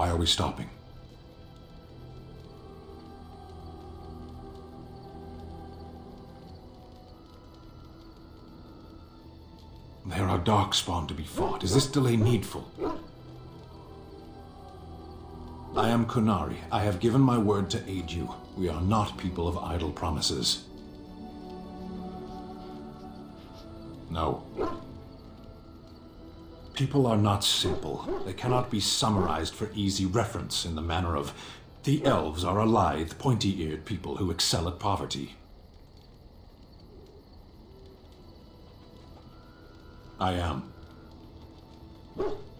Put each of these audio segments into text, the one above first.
Why are we stopping? There are darkspawn to be fought. Is this delay needful? I am Kunari. I have given my word to aid you. We are not people of idle promises. No. People are not simple. They cannot be summarized for easy reference in the manner of, the elves are a lithe, pointy-eared people who excel at poverty. I am.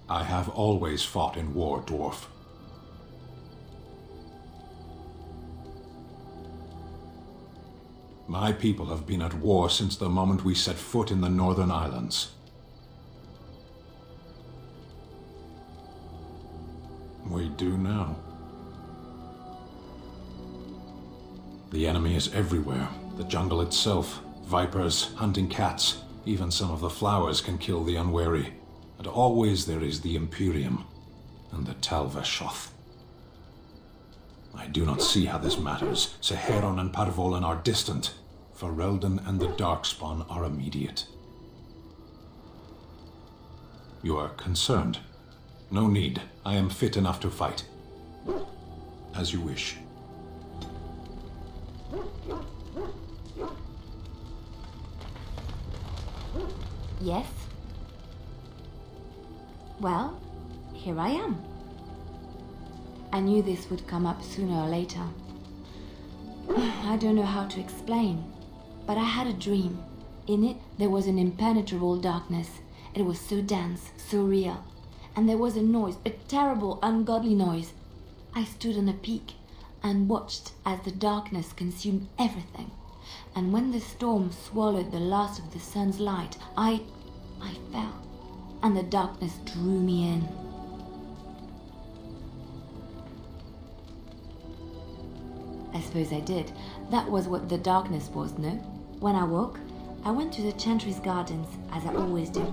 I have always fought in war, dwarf. My people have been at war since the moment we set foot in the Northern Islands. We do now. The enemy is everywhere. The jungle itself, vipers, hunting cats, even some of the flowers can kill the unwary. And always there is the Imperium and the Talvashoth. I do not see how this matters. Seheron and Parvolan are distant. Ferelden and the Darkspawn are immediate. You are concerned. No need. I am fit enough to fight. As you wish. Yes? Well, here I am. I knew this would come up sooner or later. I don't know how to explain, but I had a dream. In it, there was an impenetrable darkness. It was so dense, so real. And there was a noise, a terrible, ungodly noise. I stood on a peak and watched as the darkness consumed everything. And when the storm swallowed the last of the sun's light, I fell, and the darkness drew me in. I suppose I did. That was what the darkness was, no? When I woke, I went to the Chantry's gardens, as I always do.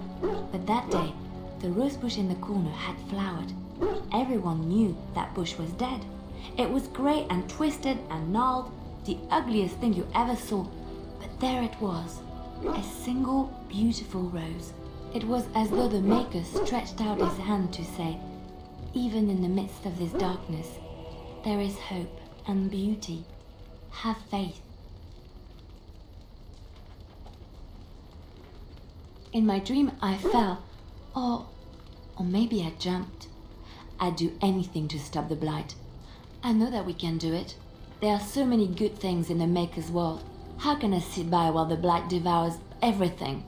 But that day, the rose bush in the corner had flowered. Everyone knew that bush was dead. It was grey and twisted and gnarled, the ugliest thing you ever saw. But there it was, a single beautiful rose. It was as though the Maker stretched out his hand to say, even in the midst of this darkness, there is hope and beauty. Have faith. In my dream, I fell, or maybe I jumped. I'd do anything to stop the blight. I know that we can do it. There are so many good things in the Maker's world. How can I sit by while the blight devours everything?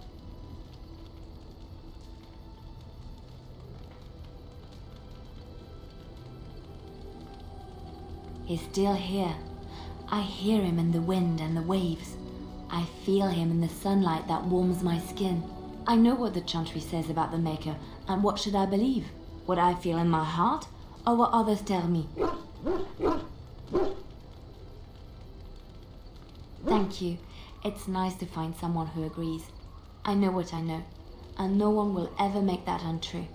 He's still here. I hear him in the wind and the waves. I feel him in the sunlight that warms my skin. I know what the Chantry says about the Maker, and what should I believe? What I feel in my heart, or what others tell me? Thank you. It's nice to find someone who agrees. I know what I know, and no one will ever make that untrue.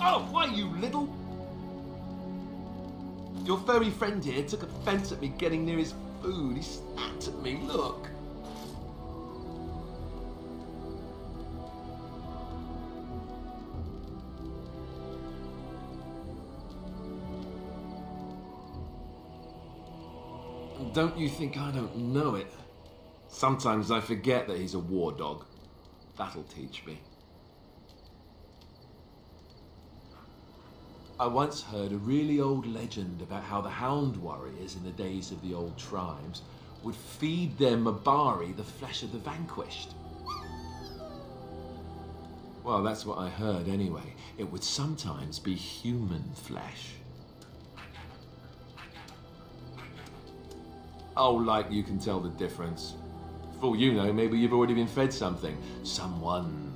Oh, why, you little... Your furry friend here took offence at me getting near his food. He snapped at me, look. Don't you think I don't know it? Sometimes I forget that he's a war dog. That'll teach me. I once heard a really old legend about how the hound warriors in the days of the old tribes would feed their Mabari the flesh of the vanquished. Well, that's what I heard anyway. It would sometimes be human flesh. Oh, like you can tell the difference. For all you know, maybe you've already been fed something. Someone.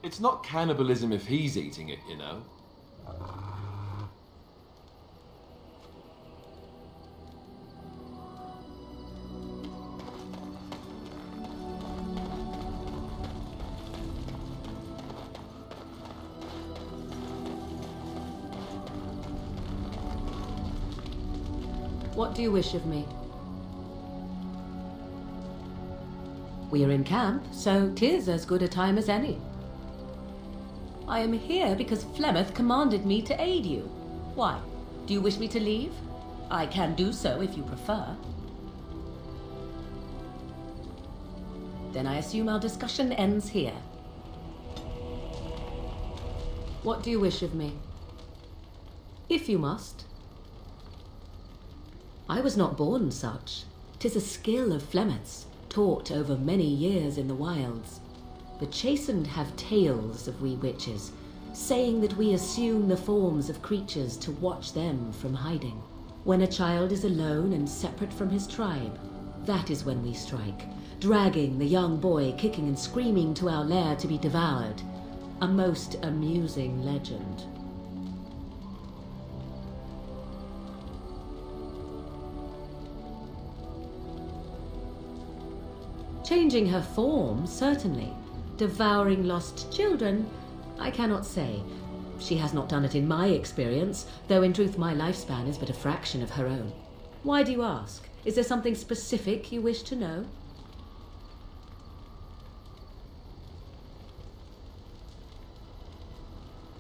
It's not cannibalism if he's eating it, you know. What do you wish of me? We are in camp, so 'tis as good a time as any. I am here because Flemeth commanded me to aid you. Why? Do you wish me to leave? I can do so if you prefer. Then I assume our discussion ends here. What do you wish of me? If you must. I was not born such. 'Tis a skill of Flemeth's, taught over many years in the wilds. The chastened have tales of we witches, saying that we assume the forms of creatures to watch them from hiding. When a child is alone and separate from his tribe, that is when we strike, dragging the young boy kicking and screaming to our lair to be devoured. A most amusing legend. Changing her form, certainly. Devouring lost children, I cannot say. She has not done it in my experience, though in truth my lifespan is but a fraction of her own. Why do you ask? Is there something specific you wish to know?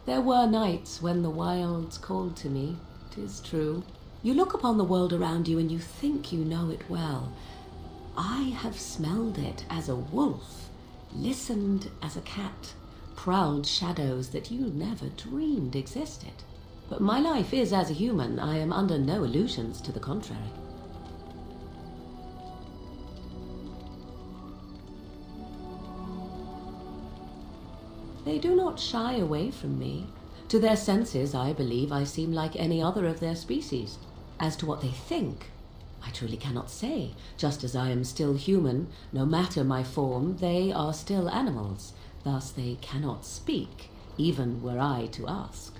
There were nights when the wilds called to me, 'tis true. You look upon the world around you and you think you know it well. I have smelled it as a wolf, listened as a cat, prowled shadows that you never dreamed existed. But my life is as a human. I am under no illusions to the contrary. They do not shy away from me. To their senses, I believe I seem like any other of their species. As to what they think, I truly cannot say. Just as I am still human, no matter my form, they are still animals. Thus they cannot speak, even were I to ask.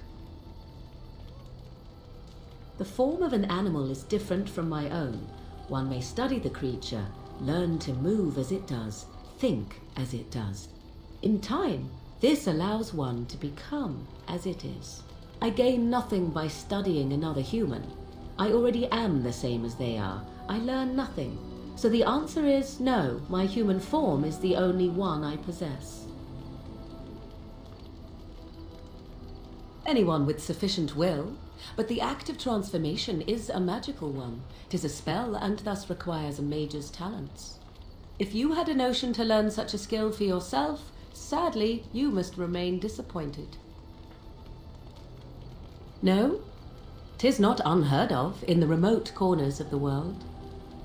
The form of an animal is different from my own. One may study the creature, learn to move as it does, think as it does. In time, this allows one to become as it is. I gain nothing by studying another human. I already am the same as they are. I learn nothing. So the answer is no, my human form is the only one I possess. Anyone with sufficient will, but the act of transformation is a magical one. 'Tis a spell and thus requires a mage's talents. If you had a notion to learn such a skill for yourself, sadly, you must remain disappointed. No? 'Tis not unheard of in the remote corners of the world.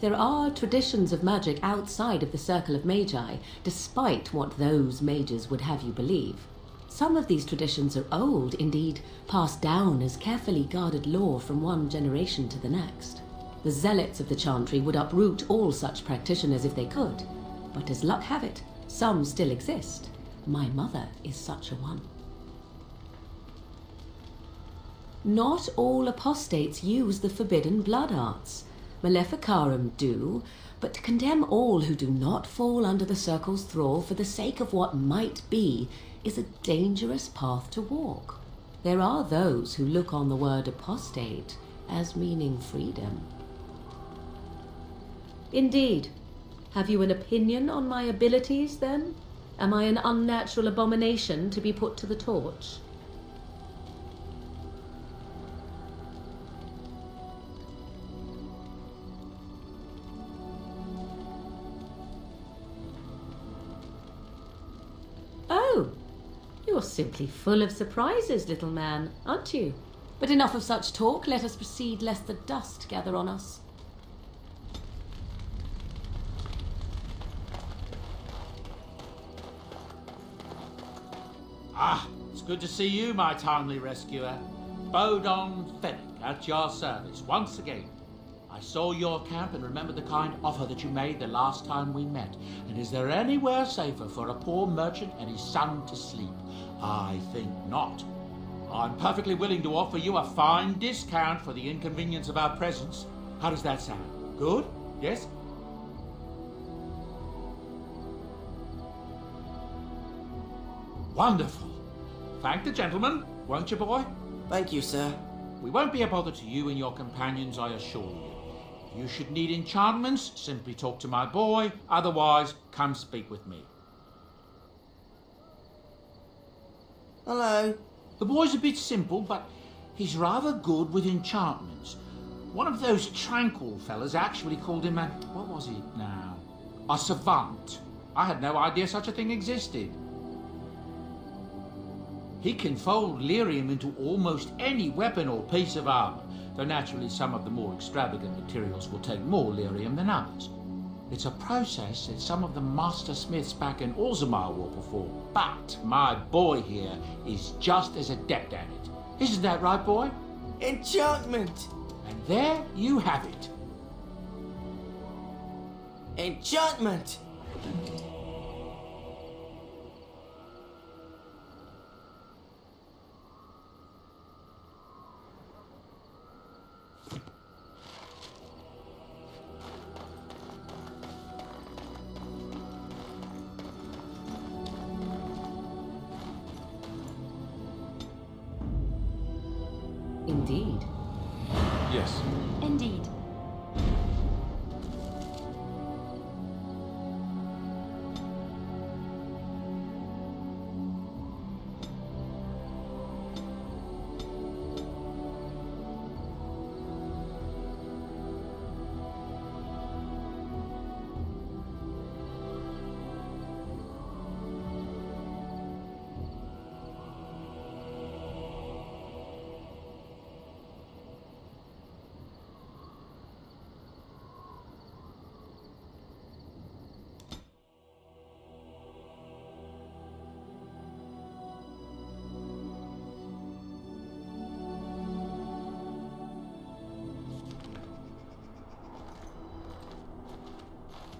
There are traditions of magic outside of the circle of magi, despite what those mages would have you believe. Some of these traditions are old, indeed, passed down as carefully guarded lore from one generation to the next. The zealots of the chantry would uproot all such practitioners if they could, but as luck have it, some still exist. My mother is such a one. Not all apostates use the forbidden blood arts. Maleficarum do, but to condemn all who do not fall under the circle's thrall for the sake of what might be is a dangerous path to walk. There are those who look on the word apostate as meaning freedom. Indeed. Have you an opinion on my abilities, then? Am I an unnatural abomination to be put to the torch? Oh, you're simply full of surprises, little man, aren't you? But enough of such talk. Let us proceed, lest the dust gather on us. Ah, it's good to see you, my timely rescuer. Bodon Fennick, at your service once again. I saw your camp and remembered the kind offer that you made the last time we met. And is there anywhere safer for a poor merchant and his son to sleep? I think not. I'm perfectly willing to offer you a fine discount for the inconvenience of our presence. How does that sound? Good? Yes? Wonderful. Thank the gentleman, won't you, boy? Thank you, sir. We won't be a bother to you and your companions, I assure you. If you should need enchantments, simply talk to my boy. Otherwise, come speak with me. Hello. The boy's a bit simple, but he's rather good with enchantments. One of those tranquil fellas actually called him a... what was he now? A savant. I had no idea such a thing existed. He can fold lyrium into almost any weapon or piece of armor, though naturally some of the more extravagant materials will take more lyrium than others. It's a process that some of the master smiths back in Orzammar will perform, but my boy here is just as adept at it. Isn't that right, boy? Enchantment! And there you have it. Enchantment! Indeed. Yes. Indeed.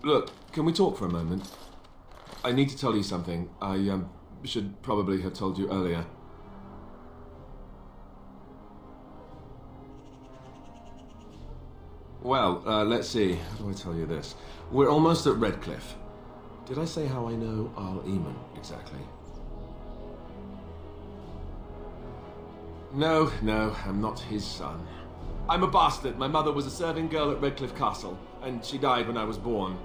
Look, can we talk for a moment? I need to tell you something. I should probably have told you earlier. Well, let's see. How do I tell you this? We're almost at Redcliffe. Did I say how I know Arl Eamon exactly? No, I'm not his son. I'm a bastard. My mother was a serving girl at Redcliffe Castle, and she died when I was born.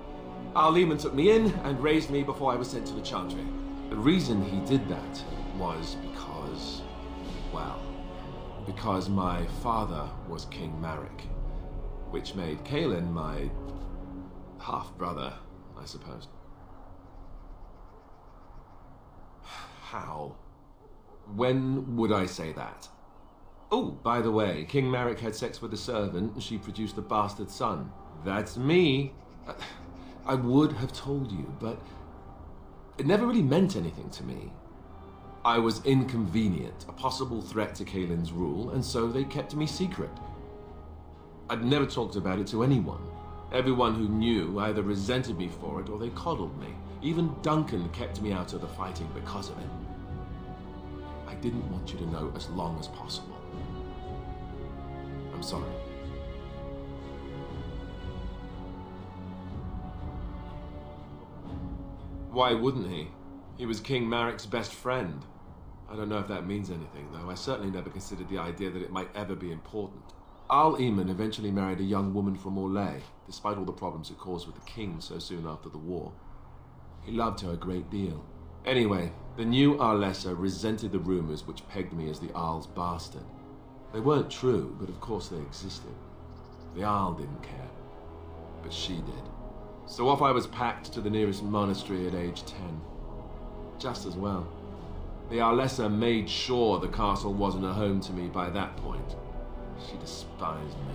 Arl Eamon took me in and raised me before I was sent to the Chantry. The reason he did that was because, well, because my father was King Marek, which made Caelan my half-brother, I suppose. How? When would I say that? Oh, by the way, King Marek had sex with a servant and she produced a bastard son. That's me. I would have told you, but it never really meant anything to me. I was inconvenient, a possible threat to Caelan's rule, and so they kept me secret. I'd never talked about it to anyone. Everyone who knew either resented me for it or they coddled me. Even Duncan kept me out of the fighting because of it. I didn't want you to know as long as possible. I'm sorry. Why wouldn't he? He was King Marek's best friend. I don't know if that means anything, though. I certainly never considered the idea that it might ever be important. Arl Eamon eventually married a young woman from Orlais, despite all the problems it caused with the king so soon after the war. He loved her a great deal. Anyway, the new Arlessa resented the rumors which pegged me as the Arl's bastard. They weren't true, but of course they existed. The Arl didn't care, but she did. So off I was packed to the nearest monastery at age 10. Just as well. The Arlessa made sure the castle wasn't a home to me by that point. She despised me.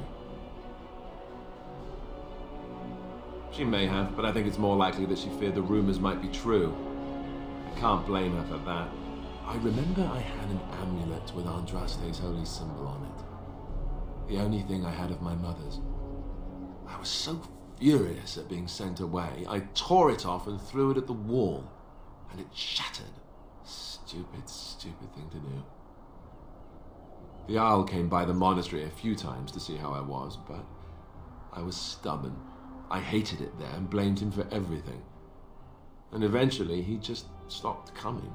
She may have, but I think it's more likely that she feared the rumors might be true. I can't blame her for that. I remember I had an amulet with Andraste's holy symbol on it. The only thing I had of my mother's. I was so furious at being sent away, I tore it off and threw it at the wall, and it shattered. Stupid, stupid thing to do. The Owl came by the monastery a few times to see how I was, but I was stubborn. I hated it there and blamed him for everything. And eventually he just stopped coming.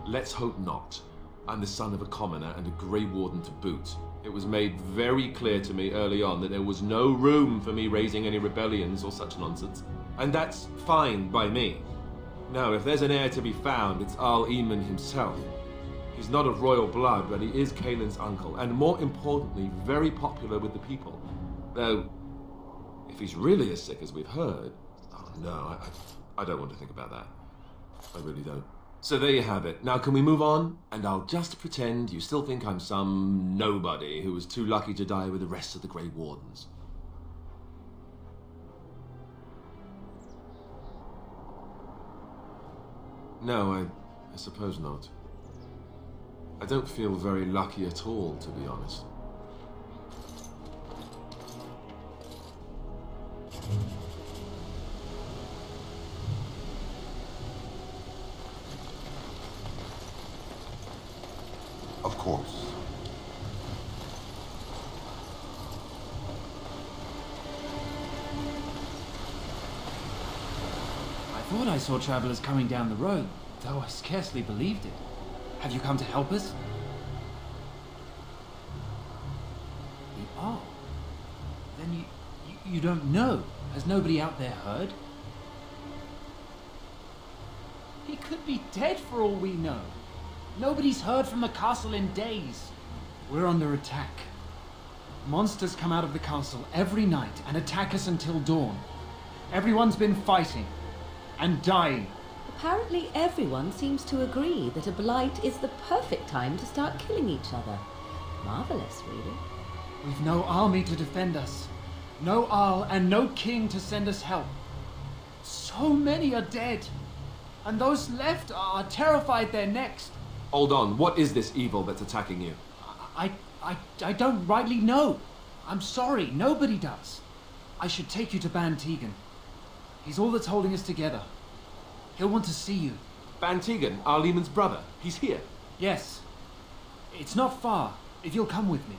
Let's hope not. I'm the son of a commoner and a Grey Warden to boot. It was made very clear to me early on that there was no room for me raising any rebellions or such nonsense. And that's fine by me. Now, if there's an heir to be found, it's Al Eamon himself. He's not of royal blood, but he is Kaelin's uncle, and more importantly, very popular with the people. Though, if he's really as sick as we've heard, oh no, I don't want to think about that. I really don't. So there you have it. Now can we move on? And I'll just pretend you still think I'm some nobody who was too lucky to die with the rest of the Grey Wardens. No, I suppose not. I don't feel very lucky at all, to be honest. Of course. I thought I saw travelers coming down the road, though I scarcely believed it. Have you come to help us? You are? Then you don't know. Has nobody out there heard? He could be dead for all we know. Nobody's heard from the castle in days. We're under attack. Monsters come out of the castle every night and attack us until dawn. Everyone's been fighting and dying. Apparently everyone seems to agree that a blight is the perfect time to start killing each other. Marvelous, really. We've no army to defend us. No Arl and no king to send us help. So many are dead. And those left are terrified they're next. Hold on, what is this evil that's attacking you? I don't rightly know. I'm sorry, nobody does. I should take you to Ban Tegan. He's all that's holding us together. He'll want to see you. Ban Tegan, Al Eamon's brother. He's here. Yes. It's not far, if you'll come with me.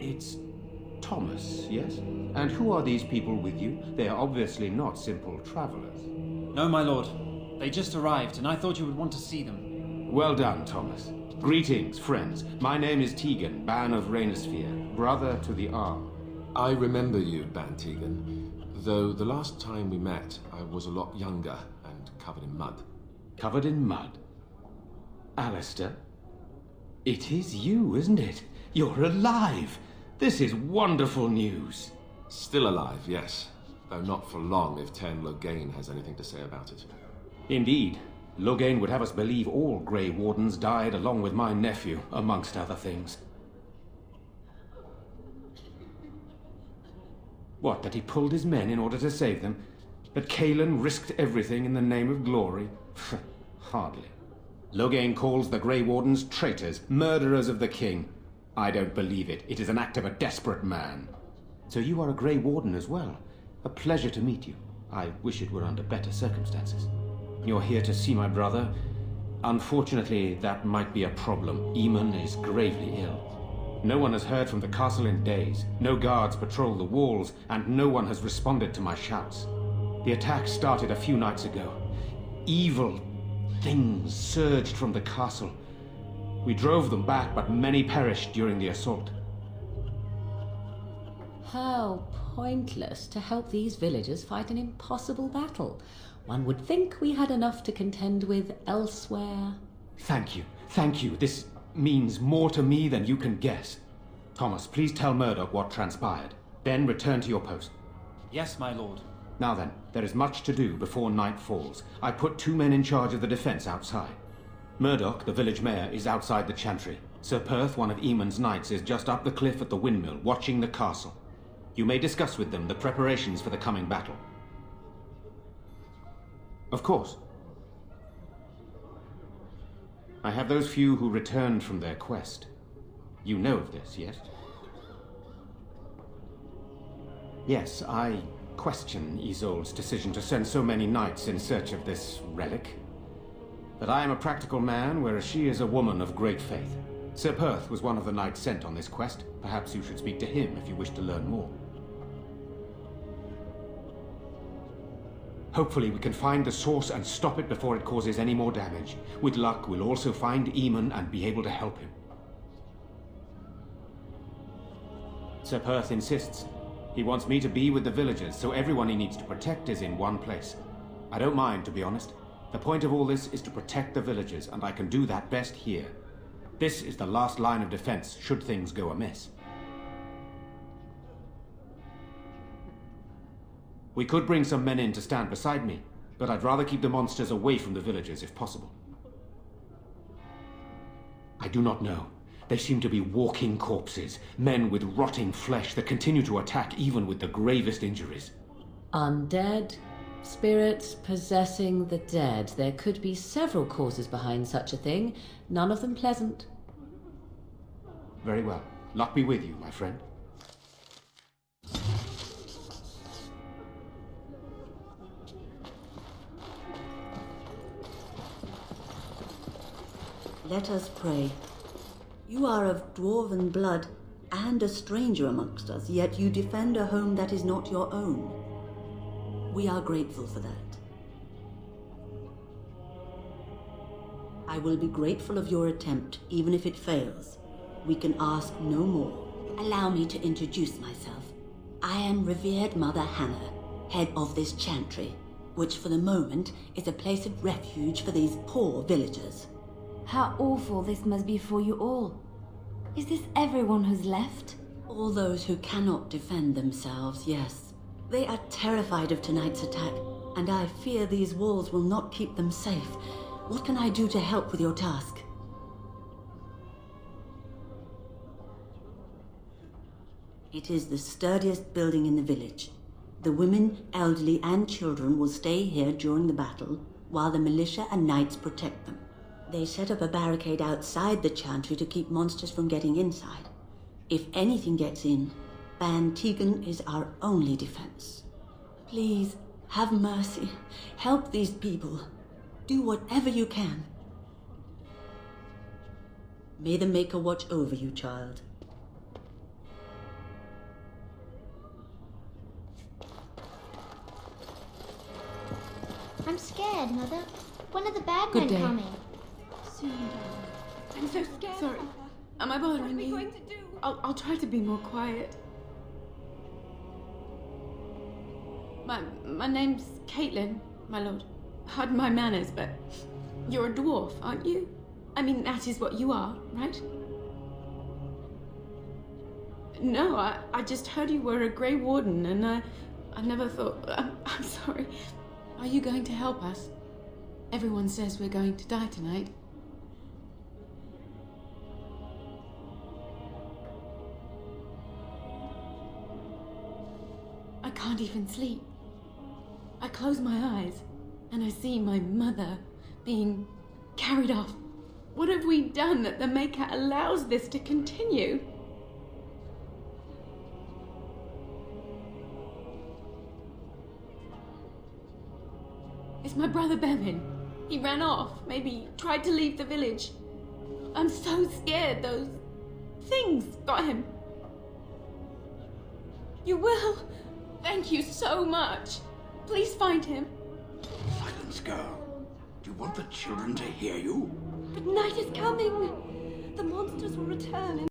It's Thomas, yes? And who are these people with you? They are obviously not simple travelers. No, my lord. They just arrived, and I thought you would want to see them. Well done, Thomas. Greetings, friends. My name is Tegan, Ban of Rainersphere, brother to the Arl. I remember you, Ban Tegan, though the last time we met, I was a lot younger and covered in mud. Covered in mud? Alistair? It is you, isn't it? You're alive! This is wonderful news. Still alive, yes. Though not for long if Ten Loghain has anything to say about it. Indeed. Loghain would have us believe all Grey Wardens died along with my nephew, amongst other things. What, that he pulled his men in order to save them? That Kaelin risked everything in the name of glory? Hardly. Loghain calls the Grey Wardens traitors, murderers of the king. I don't believe it. It is an act of a desperate man. So you are a Grey Warden as well. A pleasure to meet you. I wish it were under better circumstances. You're here to see my brother? Unfortunately, that might be a problem. Eamon is gravely ill. No one has heard from the castle in days. No guards patrol the walls, and no one has responded to my shouts. The attack started a few nights ago. Evil things surged from the castle. We drove them back, but many perished during the assault. How pointless to help these villagers fight an impossible battle. One would think we had enough to contend with elsewhere. Thank you. Thank you. This means more to me than you can guess. Thomas, please tell Murdoch what transpired. Ben, return to your post. Yes, my lord. Now then, there is much to do before night falls. I put 2 men in charge of the defense outside. Murdoch, the village mayor, is outside the chantry. Sir Perth, one of Eamon's knights, is just up the cliff at the windmill, watching the castle. You may discuss with them the preparations for the coming battle. Of course. I have those few who returned from their quest. You know of this, yes? Yes, I question Isolde's decision to send so many knights in search of this relic. But I am a practical man, whereas she is a woman of great faith. Sir Perth was one of the knights sent on this quest. Perhaps you should speak to him if you wish to learn more. Hopefully we can find the source and stop it before it causes any more damage. With luck, we'll also find Eamon and be able to help him. Sir Perth insists. He wants me to be with the villagers, so everyone he needs to protect is in one place. I don't mind, to be honest. The point of all this is to protect the villagers, and I can do that best here. This is the last line of defense, should things go amiss. We could bring some men in to stand beside me, but I'd rather keep the monsters away from the villagers if possible. I do not know. They seem to be walking corpses, men with rotting flesh that continue to attack even with the gravest injuries. Undead, spirits possessing the dead. There could be several causes behind such a thing, none of them pleasant. Very well. Luck be with you, my friend. Let us pray. You are of dwarven blood and a stranger amongst us, yet you defend a home that is not your own. We are grateful for that. I will be grateful of your attempt, even if it fails. We can ask no more. Allow me to introduce myself. I am revered Mother Hannah, head of this chantry, which for the moment is a place of refuge for these poor villagers. How awful this must be for you all. Is this everyone who's left? All those who cannot defend themselves, yes. They are terrified of tonight's attack, and I fear these walls will not keep them safe. What can I do to help with your task? It is the sturdiest building in the village. The women, elderly, and children will stay here during the battle, while the militia and knights protect them. They set up a barricade outside the chantry to keep monsters from getting inside. If anything gets in, Ban Tegan is our only defense. Please, have mercy. Help these people. Do whatever you can. May the Maker watch over you, child. I'm scared, Mother. When are the bad Good men day. coming? I'm so scared. Sorry. Am I bothering you? What are we going to do? I'll try to be more quiet. My name's Caitlin, my lord. Pardon my manners, but you're a dwarf, aren't you? I mean, that is what you are, right? No, I just heard you were a Grey Warden, and I never thought... I'm sorry. Are you going to help us? Everyone says we're going to die tonight. I can't even sleep. I close my eyes and I see my mother being carried off. What have we done that the Maker allows this to continue? It's my brother Bevan. He ran off, maybe tried to leave the village. I'm so scared those things got him. You will? Thank you so much. Please find him. Silence, girl. Do you want the children to hear you? But night is coming. The monsters will return